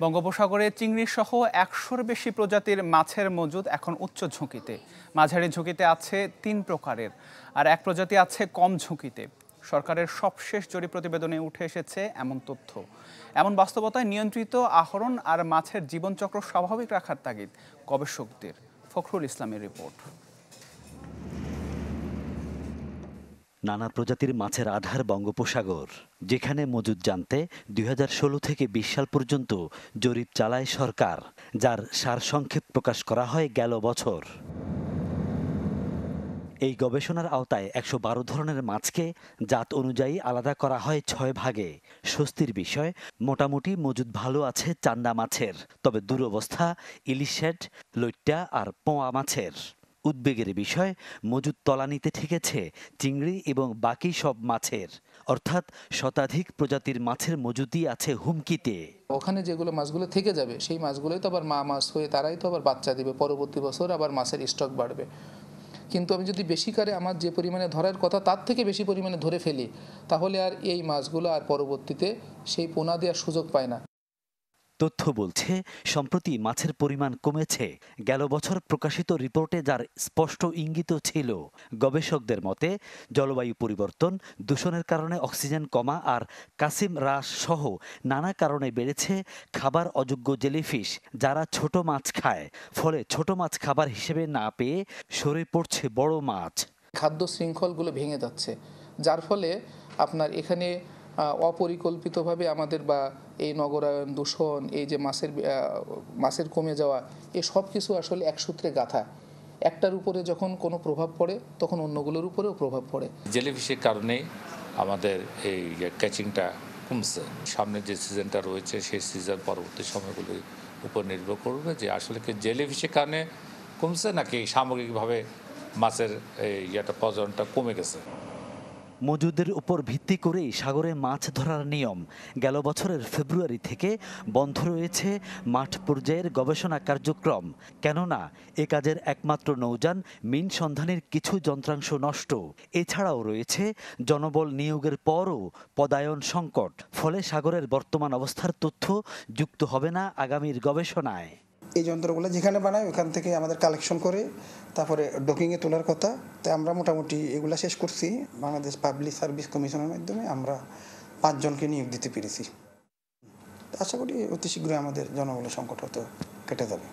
বঙ্গোপসাগরে চিংড়িসহ ১০০-র বেশি প্রজাতির মাছের মজুদ এখন উচ্চ ঝুঁকিতে। মাঝারি ঝুঁকিতে আছে ৩ প্রকারের, আর এক প্রজাতি আছে কম ঝুঁকিতে। সরকারের সবশেষ জরিপ প্রতিবেদনে উঠে এসেছে এমন তথ্য। এমন বাস্তবতায় নিয়ন্ত্রিত আহরণ আর মাছের জীবনচক্র স্বাভাবিক রাখার তাগিদ গবেষকদের। ফখরুল ইসলামের রিপোর্ট। নানা প্রজাতির মাছের আধার বঙ্গোপসাগর, যেখানে মজুদ জানতে ২০১৬ থেকে ২০ সাল পর্যন্ত জরিপ চালায় সরকার, যার সারসংক্ষেপ প্রকাশ করা হয় গেল বছর। এই গবেষণার আওতায় ১১২ ধরনের মাছকে জাত অনুযায়ী আলাদা করা হয় ৬ ভাগে। স্বস্তির বিষয়, মোটামুটি মজুদ ভালো আছে চান্দা মাছের, তবে দুরবস্থা ইলিশ হেড, লইট্টা আর পোয়া মাছের। উদ্বেগের বিষয়, মজুদ তলানিতে ঠেকেছে চিংড়ি এবং বাকি সব মাছের, অর্থাৎ শতাধিক প্রজাতির মাছের মজুদই আছে হুমকিতে। ওখানে যেগুলো মাছগুলো থেকে যাবে সেই মাছগুলোই তো আবার মা মাছ হয়ে তারাই তো আবার বাচ্চা দিবে, পরবর্তী বছর আবার মাছের স্টক বাড়বে। কিন্তু আমি যদি বেশি করে আমার যে পরিমাণে ধরার কথা তার থেকে বেশি পরিমাণে ধরে ফেলি, তাহলে আর এই মাছগুলো আর পরবর্তীতে সেই পোনা দেওয়ার সুযোগ পায় না। তথ্য বলছে, সম্প্রতি মাছের পরিমাণ কমেছে। গেল বছর প্রকাশিত রিপোর্টে যার স্পষ্ট ইঙ্গিত ছিল। গবেষকদের মতে, জলবায়ু পরিবর্তন, দূষণের কারণে অক্সিজেন কমা আর কাসিম হ্রাস সহ নানা কারণে বেড়েছে খাবার অযোগ্য জেলিফিশ, যারা ছোট মাছ খায়। ফলে ছোট মাছ খাবার হিসেবে না পেয়ে সরে পড়ছে বড় মাছ। খাদ্য শৃঙ্খলগুলো ভেঙে যাচ্ছে, যার ফলে আপনার এখানে অপরিকল্পিতভাবে আমাদের বা এই নগরায়ন, দূষণ, এই যে মাছের কমে যাওয়া, এই সব কিছু আসলে এক সূত্রে গাঁথা। একটার উপরে যখন কোনো প্রভাব পড়ে তখন অন্যগুলোর উপরেও প্রভাব পড়ে। জেলিফিশের কারণে আমাদের এই ক্যাচিংটা কমছে। সামনে যে সিজনটা রয়েছে সেই সিজন পরবর্তী সময়গুলির উপর নির্ভর করবে যে আসলে কি জেলিফিশের কারণে কমছে নাকি সামগ্রিকভাবে মাছের প্রজননটা কমে গেছে। মজুদের উপর ভিত্তি করেই সাগরে মাছ ধরার নিয়ম। গেল বছরের ফেব্রুয়ারি থেকে বন্ধ রয়েছে মাঠ পর্যায়ের গবেষণা কার্যক্রম, কেননা এ কাজের একমাত্র নৌযান মিন সন্ধানের কিছু যন্ত্রাংশ নষ্ট। এছাড়াও রয়েছে জনবল নিয়োগের পরও পদায়ন সংকট। ফলে সাগরের বর্তমান অবস্থার তথ্য যুক্ত হবে না আগামীর গবেষণায়। এই যন্ত্রগুলো যেখানে বানায় ওখান থেকে আমাদের কালেকশন করে তারপরে ডকিংয়ে তোলার কথা। তাই আমরা মোটামুটি এগুলা শেষ করছি। বাংলাদেশ পাবলিক সার্ভিস কমিশনের মাধ্যমে আমরা 5 জনকে নিয়োগ দিতে পেরেছি। আশা করি অতি শীঘ্রই আমাদের জনবলের সংকট হয়তো কেটে যাবে।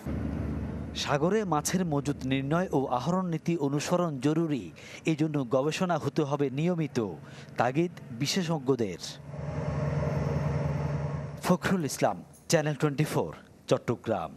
সাগরে মাছের মজুদ নির্ণয় ও আহরণ নীতি অনুসরণ জরুরি। এই জন্য গবেষণা হতে হবে নিয়মিত, তাগিদ বিশেষজ্ঞদের। ফখরুল ইসলাম, চ্যানেল 24, চট্টগ্রাম।